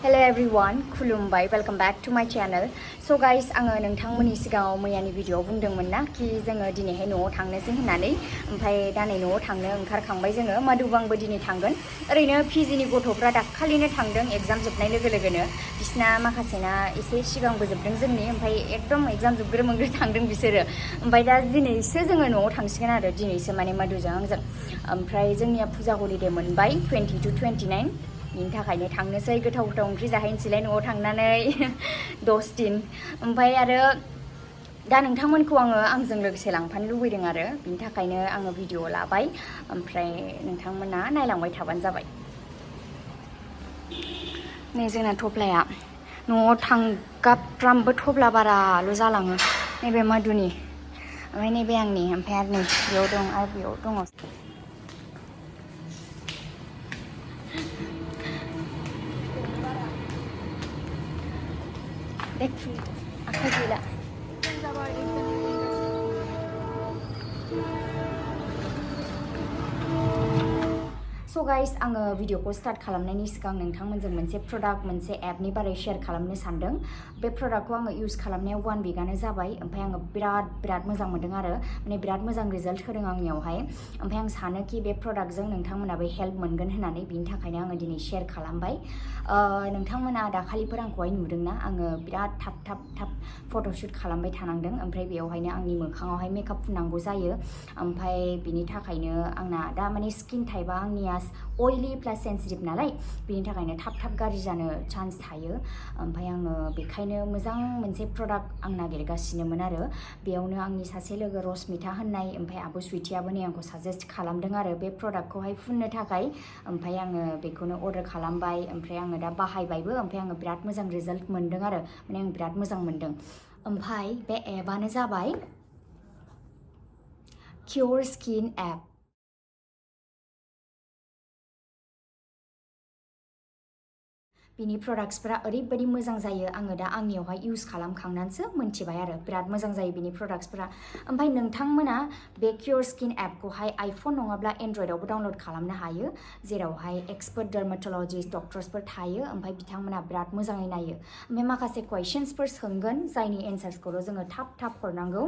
Hello everyone, खुलुमबाय, welcome back to my channel. So guys, आङो नोंथांमोननि सिगाङाव मैयानि भिडिअ'आव बुंदोंमोन ना कि जोङो दिनैहाय न'आव थांनोसै होननानै ओमफ्राय दा नै न'आव थांनो ओंखारखांबाय जोङो मादुबांबो दिनै थांगोन ओरैनो पिजिनि गथ'फ्रा दाखालिनो थांदों एग्जाम जोबनाय लोगो लोगोनो बिसिना माखासेना एसे सिगांबो जोबदों जोंनि ओमफ्राय एकदम एग्जाम जोबग्रो मोनग्रो थांदों बिसोरो ओमफ्राय दा दिनैसो जोङो न'आव थांसिगोन आरो दिनैसो माने मादुजों आंजों ओमफ्राय जोंनिया फुजा हलिडे मोनबाय 20 to 29 बिनि थाखायनो थांनोसै गोथाव गोथाव ओंख्रि जाहैनोसैलाय न'आव थांनानै 10 दिन ओमफ्राय आरो दा नोंथांमोनखौ आङो आंजों लोगोसे लांफानो लुबैदों आरो बिनि थाखायनो आङो भिडिअ लाबाय ओमफ्राय नोंथांमोना नायलांबाय थाबानो जाबाय नै जोंना थफ्लाया न'आव थांगाफ्रामबो थफ्ला बाराल' जालाङो नैबे मादुनि ओमफ्राय नैबे आंनि ओमफ्राय आरो नै बेयाव दं आरो बेयाव दङ देख आखाइ गैला So guys, आङो भिडिअखौ स्टार्ट खालामनायनि सिगां नोंथांमोनजों मोनसे प्रडाक्ट मोनसे एपनि बारै शेयार खालामनो सानदों बे प्रडाक्टखौ आङो इउज खालामनायाव 1 वीकआनो जाबाय ओमफ्राय आङो बिराद मोजां मोनदों आरो माने बिराद मोजां रिजाल्ट होदों आंनियावहाय ओमफ्राय आं सानो कि बे प्रडाक्टजों नोंथांमोनाबो हेल्प मोनगोन होननानै बिनि थाखायनो आङो दिनै शेयार खालामबाय नोंथांमोना दाखालिफोर आंखौहाय नुदोंना आङो बिराद थाब फट'शुट खालामबाय थानांदों ओमफ्राय बेयावहायनो आंनि मोखाङावहाय मेकआप फुननांगौ जायो ओमफ्राय बिनि थाखायनो आंना दा माने स्किन टाइपआ आंनिया अइलि प्लास सेन्सिटिभ नालाय बिनि थाखायनो थाब गाज्रि जानो चान्स थायो ओमफ्राय आङो बेखायनो मोजां मोनसे प्रडाक्ट आं नागिरगासिनोमोन आरो बेयावनो आंनि सासे लोगो रसमिता होननाय ओमफ्राय आब' स्विटियाबो नै आंखौ साजेस्ट खालामदों आरो बे प्रडाक्टखौहाय फुननो थाखाय ओमफ्राय आङो बेखौनो अर्डार खालामबाय ओमफ्राय आङो दा बाहायबायबो ओमफ्राय आङो बिराद मोजां रिजाल्ट मोनदों आरो माने आं बिराद मोजां मोनदों ओमफ्राय बे एपआनो जाबाय CureSkin एप बिनि प्रडाक्ट्सफोरा ओरैबायदि मोजां जायो आङो दा आंनियावहाय इउज खालामखांनानैसो मोनथिबाय आरो बिराद मोजां जायो बिनि प्रडाक्ट्सफोरा ओमफ्राय नोंथांमोना बे CureSkin एपखौहाय आइफन नङाब्ला एन्ड्रइडआवबो डाउनलड खालामनो हायो जेरावहाय एक्सपार्ट डार्मेट'लजिस्ट डक्टर्सफोर थायो ओमफ्राय बिथांमोना बिराद मोजाङै नायो ओमफ्राय माखासे कुइसन्सफोर सोंगोन जायनि एन्सार्सखौल' जोङो थाब हरनांगौ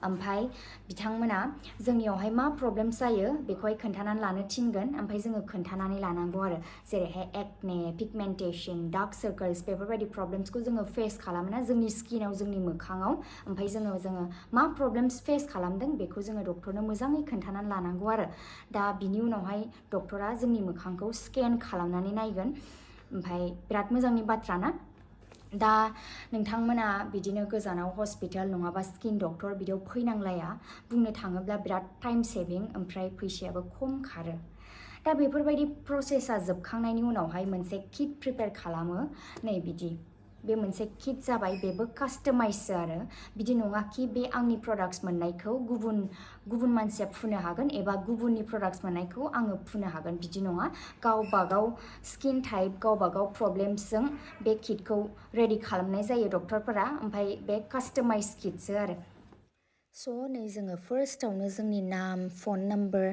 ओमफ्राय बिथांमोना जोंनियावहाय मा प्रब्लेम्स जायो बेखौहाय खोन्थानानै लानो थिनगोन ओमफ्राय जोङो खोन्थानानै लानांगौ आरो जेरैहाय एक्ने पिगमेन्टेसन डार्क सार्कल्स बेफोरबायदि प्रब्लेम्सखौ जोङो फेस खालामोना जोंनि स्किनाव जोंनि मोखाङाव ओमफ्राय जोङो मा प्रब्लेम्स फेस खालामदों बेखौ जोङो डक्टरनो मोजाङै खोन्थानानै लानांगौ आरो दा बिनि उनावहाय डक्टरा जोंनि मोखांखौ स्केन खालामनानै नायगोन ओमफ्राय बिराद मोजांनि बाथ्रा ना दा नोंथांमोना बिदिनो गोजानाव हस्पिटाल नङाबा स्किन डक्टर बिदियाव फैनांलाया बुंनो थाङोब्ला बिराद टाइम सेभिं ओमफ्राय फैसायाबो खम खारो दा बेफोरबायदि प्रसेसा जोबखांनायनि उनावहाय मोनसे किट प्रिपेयार खालामो नै बिदि बे मोनसे किट जाबाय बेबो कास्टमाइजसो आरो बिदि नङा कि बे आंनि प्रडाक्ट्स मोननायखौ गुबुन मानसिया फुननो हागोन एबा गुबुननि प्रडाक्ट्स मोननायखौ आङो फुननो हागोन बिदि नङा गावबागाव स्किन टाइप गावबागाव प्रब्लेम्सजों बे किटखौ रेडि खालामनाय जायो डक्टरफोरा ओमफ्राय बे कास्टमाइज किटसो आरो स' नै जोङो फार्स्टआवनो जोंनि नाम फन नाम्बार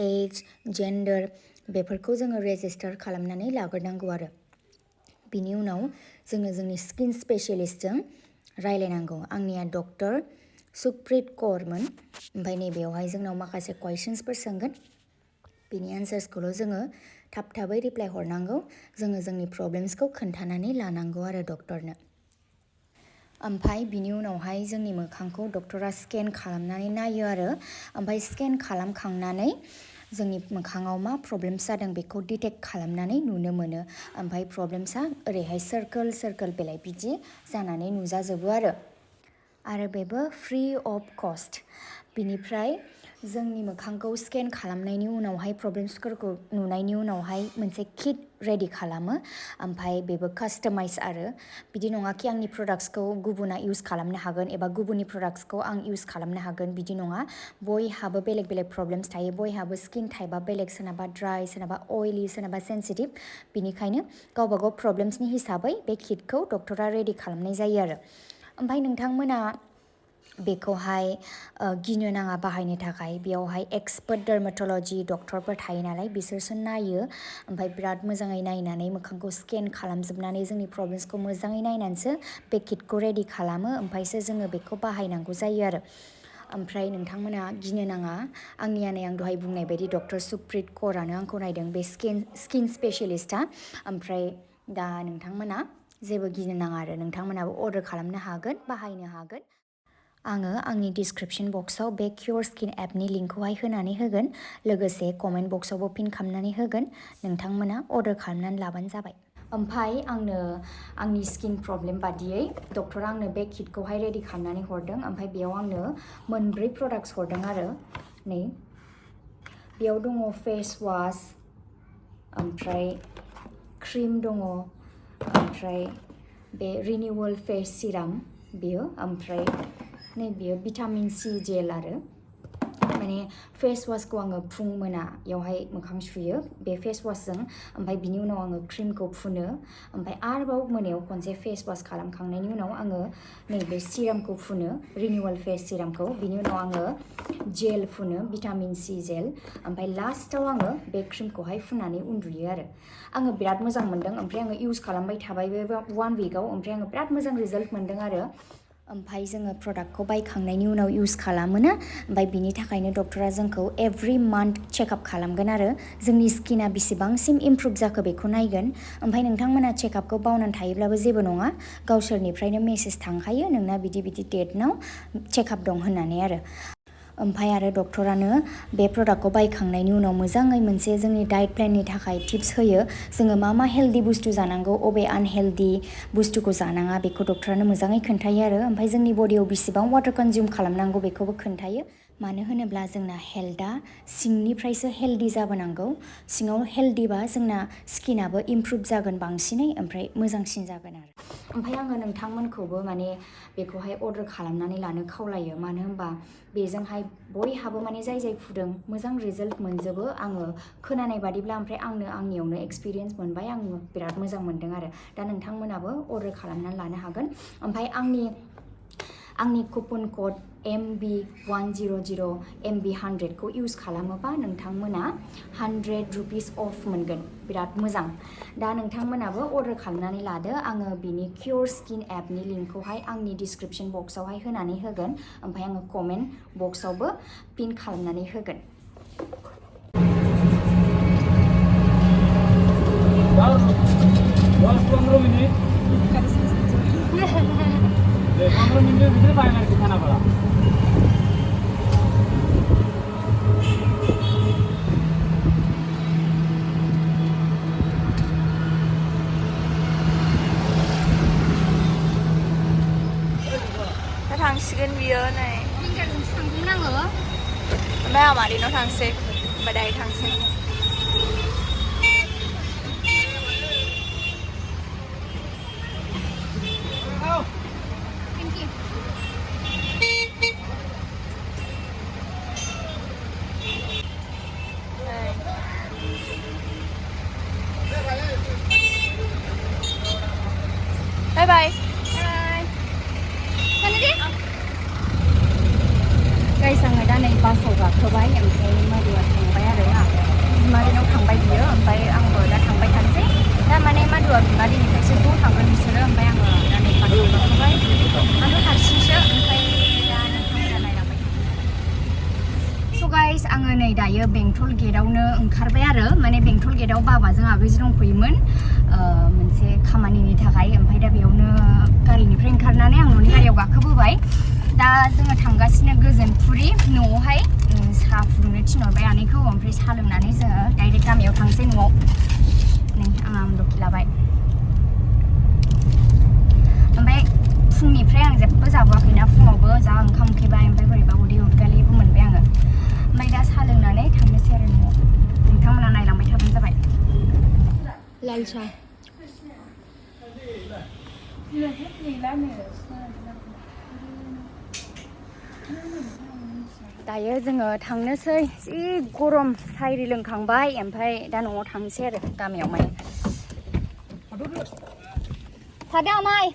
एज जेन्डार बेफोरखौ जोङो रेजिस्टार खालामनानै लाग्रोनांगौ आरो बिनि उनाव जोङो जोंनि स्किन स्पेसियलिस्टजों रायलायनांगौ आंनिया डक्टर सुप्रित कौरमोन ओमफ्राय नैबेयावहाय जोंनाव माखासे कुइसन्सफोर सोंगोन बिनि एन्सार्सखौल' जोङो थाबै रिप्लाय हरनांगौ जोङो जोंनि प्रब्लेम्सखौ खोन्थानानै लानांगौ आरो डक्टरनो ओमफ्राय बिनि उनावहाय जोंनि मोखांखौ डक्टरा स्केन खालामनानै नायो आरो ओमफ्राय स्केन खालामखांनानै जोंनि मोखाङाव मा प्रब्लेम्स जादों बेखौ डिटेक्ट खालामनानै नुनो मोनो ओमफ्राय प्रब्लेम्सा ओरैहाय सार्कोल बेलाय बिदि जानानै नुजाजोबो आरो बेबो फ्रि अफ कस्ट बिनिफ्राय जोंनि मोखांखौ स्केन खालामनायनि उनावहाय प्रब्लेम्सफोरखौ नुनायनि उनावहाय मोनसे किट रेडि खालामो ओमफ्राय बेबो कास्टमाइज आरो बिदि नङा कि आंनि प्रडाक्ट्सखौ गुबुना इउज खालामनो हागोन एबा गुबुननि प्रडाक्ट्सखौ आं इउज खालामनो हागोन बिदि नङा बयहाबो बेलेग प्रब्लेम्स थायो बयहाबो स्किन टाइपआ बेलेग सोरनाबा ड्राइ सोरनाबा अइलि सोरनाबा सेन्सिटिभ बिनिखायनो गावबागाव प्रब्लेम्सनि हिसाबै बे किटखौ डक्टरा रेडि खालामनाय जायो आरो ओमफ्राय नोंथांमोना बेखौहाय गिनो नाङा बाहायनो थाखाय बेयावहाय एक्सपार्ट डार्मेटोलॉजी डक्टरफोर थायो नालाय बिसोरसो नायो ओमफ्राय बिराद मोजाङै नायनानै मोखांखौ स्केन खालामजोबनानै जोंनि प्रब्लेम्सखौ मोजाङै नायनानैसो बे किटखौ रेडि खालामो ओमफ्रायसो जोङो बेखौ बाहायनांगौ जायो आरो ओमफ्राय नोंथांमोना गिनो नाङा आंनिया नै आं दहाय बुंनाय बायदि डक्टर सुप्रित कौरानो आंखौ नायदों बे स्किन स्पेशलिस्टआ ओमफ्राय दा नोंथांमोना जेबो गिनो नाङा आरो नोंथांमोनाबो अर्डार खालामनो हागोन बाहायनो हागोन आङो आंनि डिसक्रिपशन बक्सआव बे CureSkin एपनि लिंकखौहाय होनानै होगोन लोगोसे कमेन्ट बक्सआवबो पिन खालामनानै होगोन नोंथांमोना अर्डार खालामनानै लाबानो जाबाय ओमफ्राय आंनो आंनि स्किन प्रब्लेम बादियै डक्टरा आंनो बे किटखौहाय रेडि खालामनानै हरदों ओमफ्राय बेयाव आंनो मोनब्रै प्रडाक्ट्स हरदों आरो नै बेयाव दङ फेस वाश ओमफ्राय क्रिम दङ ओमफ्राय बे रिनिउवेल फेस सिराम बेयो ओमफ्राय नै बेयो भिटामिन सि जेल आरो माने फेस वाशखौ आङो फुं मोनायावहाय मोखां सुयो बे फेस वाशजों ओमफ्राय बिनि उनाव आङो क्रिमखौ फुनो ओमफ्राय आरोबाव मोनायाव खनसे फेस वाश खालामखांनायनि उनाव आङो नैबे सिरामखौ फुनो रिनिउवेल फेस सिरामखौ बिनि उनाव आङो जेल फुनो भिटामिन सि जेल ओमफ्राय लास्टाव आङो बे क्रिमखौहाय फुननानै उन्दुयो आरो आङो बिराद मोजां मोन्दों ओमफ्राय आङो इउज खालामबाय थाबाय बे 1 विकआव ओमफ्राय आङो बिराद मोजां रिजाल्ट मोन्दों आरो ओमफ्राय जोङो प्रडाक्टखौ बायखांनायनि उनाव इउज खालामोना ओमफ्राय बिनि थाखायनो डक्टरा जोंखौ एभ्रि मान्थ चेकआप खालामगोन आरो जोंनि स्किना बेसेबांसिम इमप्रुभ जाखो बेखौ नायगोन ओमफ्राय नोंथांमोना चेकआपखौ बावनानै थायोब्लाबो जेबो नङा गावसोरनिफ्रायनो मेसेज थांखायो नोंना बिदि बिदि डेटनाव चेकआप दं होननानै आरो ओमफ्राय आरो डक्टरानो बे प्रडाक्टखौ बायखांनायनि उनाव मोजाङै मोनसे जोंनि डाइट प्लेननि थाखाय टिप्स होयो जोङो मा हेल्दी बुस्थु जानांगौ अबे आनहेल्दी बुस्थुखौ जानाङा बेखौ डक्टरानो मोजाङै खोन्थायो आरो ओमफ्राय जोंनि बडियाव बेसेबां वाटार कनजिउम खालामनांगौ बेखौबो खोन्थायो मानो होनोब्ला जोंना हेल्थआ सिंनिफ्रायसो हेल्दी जाबोनांगौ सिङाव हेल्दीबा जोंना स्किनाबो इमप्रुभ जागोन बांसिनै ओमफ्राय मोजांसिन जागोन आरो ओमफ्राय आङो नोंथांमोनखौबो माने बेखौहाय अर्डार खालामनानै लानो खावलायो मानो होनबा बेजोंहाय बयहाबो माने जाय जाय फुदों मोजां रिजाल्ट मोनजोबो आङो खोनानाय बादिब्ला ओमफ्राय आंनियावनो एक्सपिरियेन्स मोनबाय आङो बिराद मोजां मोन्दों आरो दा नोंथांमोनाबो अर्डार खालामनानै लानो हागोन ओमफ्राय आंनि कुपन कड MB100 MB100 खौ इउज खालामोबा नोंथांमोना 100 रुपिस अफ मोनगोन बिराद मोजां दा नोंथांमोनाबो अर्डार खालामनानै लादो आङो बिनि CureSkin एपनि लिंकखौहाय आंनि डिसक्रिपशन बक्सआवहाय होनानै होगोन ओमफ्राय आङो कमेन्ट बक्सआवबो पिन खालामनानै होगोन थांसिगोन बियो नै विंगारजोंसो थांगौमोन आङो ओमफ्राय आमादैनाव थांसै ओमफ्राय दाहाय थांसै बाय बाय गाइस आङो दा नै बासाव गाखोबाय ओमफ्राय माधुआ थांबाय आरो ना बिमादैनाव थांबाय बियो ओमफ्राय आंबो दा थांबाय थानोसै दा माने माधुआ बिमादैनिफ्रायसो ज' थांगोन बिसोरो ओमफ्राय आङो दा नै बासाव गाखोबाय आंथ' हारसिंसो ओमफ्राय दा नोंथांमोना नायलांबाय स' गाइस आङो नै दायो बेंटल गेटआवनो ओंखारबाय आरो माने बेंटल गेटआव बाबाजों आगैजों दंफैयोमोन मोनसे खामानिनि थाखाय ओमफ्राय दा बेयावनो गारिनिफ्राय ओंखारनानै आं न'नि गारियाव गाखोबोबाय दा जोङो थांगासिनो गोजोनपुरि न'आवहाय साहा फुदुंनो थिनहरबाय आनैखौ ओमफ्राय साहा लोंनानै जोङो डाइरेक्ट गामियाव थांसै न'आव नै आं आमलखि लाबाय ओमफ्राय फुंनिफ्राय आं जेबो जाबोआखैना फुङावबो जा ओंखाम उखैबाय ओमफ्राय बोरैबा उदै उदगालिबो मोनबाय आङो ओमफ्राय दा साहा लोंनानै थांनोसै आरो न'आव नोंथांमोना नायलांबाय थाबानो जाबाय लाल साहा दायो जोङो थांनोसै जि गरम सायरि लोंखांबाय ओमफ्राय दा न'आव थांनोसै आरो गामियाव माने थादो आमाय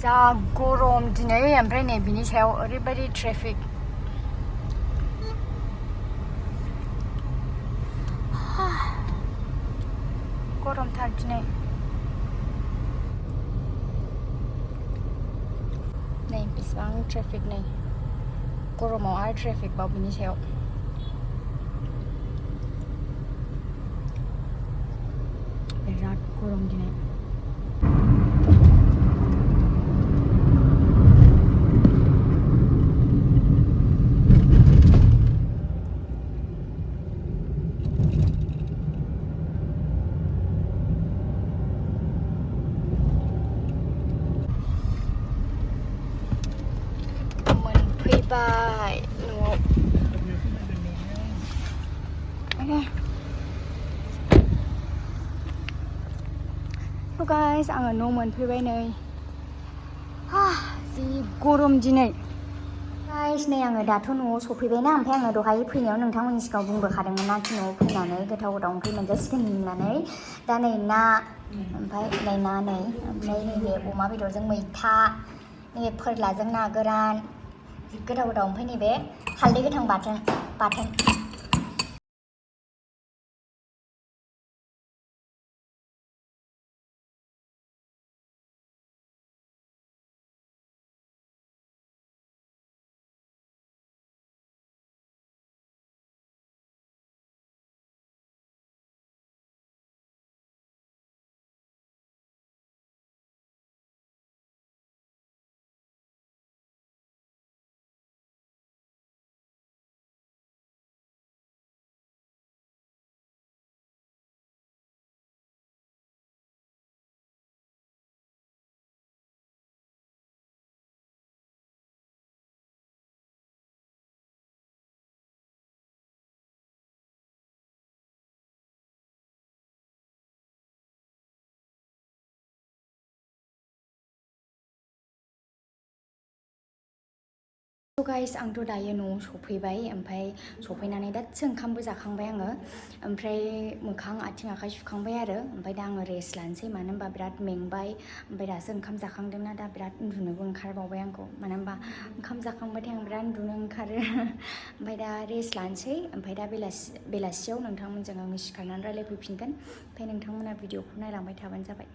जा गरम दिनै ओमफ्राय नै बिनि सायाव ओरैबायदि ट्रेफिक गरमथार दिनै नै बेसेबां ट्रेफिक नै गरमाव आरो ट्रेफिक बाव बिनि सायाव बिराद गरम दिनै fwibai noao So guys, आङो न' मोनफैबाय नै जि गरम दिनै guys नै आङो दाथ' न'आव सफैबायना ओमफ्राय आङो दहाय फैनायाव नोंथांमोननि सिगाङाव बुंबोखादोंमोन ना न'आव फैनानै गोथाव गोथाव ओंख्रि मोनजासिगोन होननानै दा नै ना ओमफ्राय नै ना नै ओमफ्राय नैबे अमा बेदरजों मैथा नैबे फोरलाजों ना गोरान गोथाव गोथाव ओमफ्राय नैबे हालदै गोथां बाथोन So guys आंथ' दायो न'आव सफैबाय ओमफ्राय सफैनानै दासो ओंखामबो जाखांबाय आङो ओमफ्राय मोखां आथिं आखाइ सुखांबाय आरो ओमफ्राय दा आङो रेस्ट लानोसै मानो होनबा बिराद मेंबाय ओमफ्राय दासो ओंखाम जाखांदोंना दा बिराद उन्दुनोबो ओंखारबावबाय आंखौ मानो होनबा ओंखाम जाखांबाथाय आं बिराद उन्दुनो ओंखारो ओमफ्राय दा रेस्ट लानोसै ओमफ्राय दा बेलासियाव नोंथांमोनजों आङो सिखारनानै रायज्लायफैफिनगोन ओमफ्राय नोंथांमोना भिडिअखौ नायलांबाय थाबानो जाबाय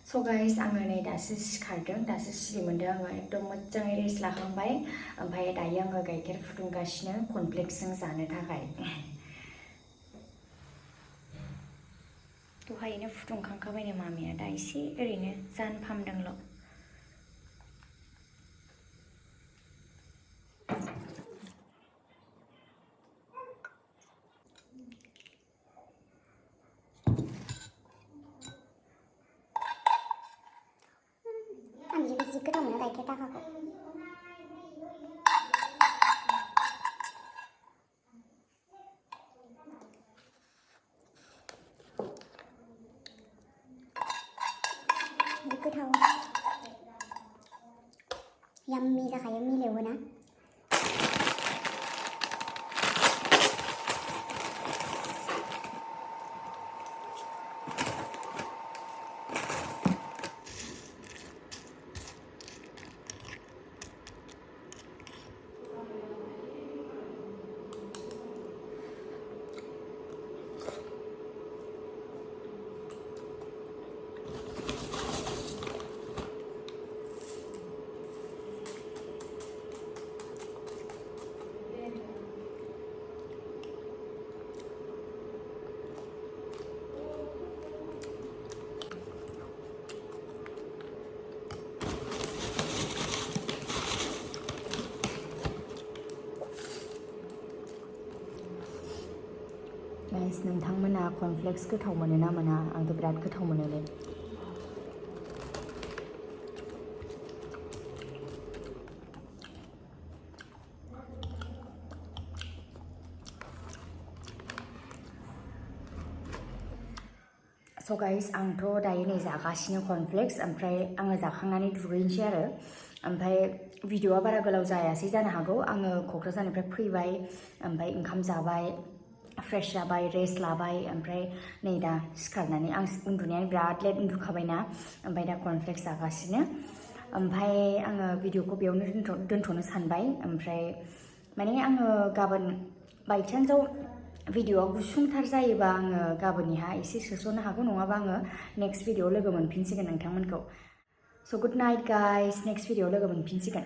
So guys आङो नै दासो सिखारदों दासो सिरि मोनदों आङो एकदम मोजाङै रेस्ट लाखांबाय ओमफ्राय दायो आङो गाइखेर फुदुंगासिनो कर्नफ्लेक्सजों जानो थाखाय दहायनो फुदुंखांखाबायनो मामिया दा एसे ओरैनो जानफामदोंल' आं जि गोथाव मोनो गाइखेर दाखाखौ गोथाव याम्मी जाखायो मिलौवो ना गाइस नोंथांमोना कर्नफ्लेक्स गोथाव मोनो ना मोना आंथ' बिराद गोथाव मोनोलै So guys आंथ' दायो नै जागासिनो कर्नफ्लेक्स ओमफ्राय आङो जाखांनानै दुगैनोसै आरो ओमफ्राय भिडिअआ बारा गोलाव जायासै जानो हागौ आङो क'क्राझारनिफ्राय फैबाय ओमफ्राय ओंखाम जाबाय फ्रेश जाबाय रेस्ट लाबाय ओमफ्राय नै दा सिखारनानै आं उन्दुनाया बिराद लेट उन्दुखाबायना ओमफ्राय दा कर्नफ्लेक्स जागासिनो ओमफ्राय आङो भिडिअखौ बेयावनो दोनथ'नो सानबाय ओमफ्राय माने आङो गाबोन बायचान्सआव भिडिअआ गुसुंथार जायोबा आङो गाबोननिहा एसे सोस'नो हागौ नङाबा आङो नेक्स्ट भिडिअआव लोगो मोनफिनसिगोन नोंथांमोनखौ स' गुड नाइट गाइस नेक्स्ट भिडिअआव लोगो मोनफिनसिगोन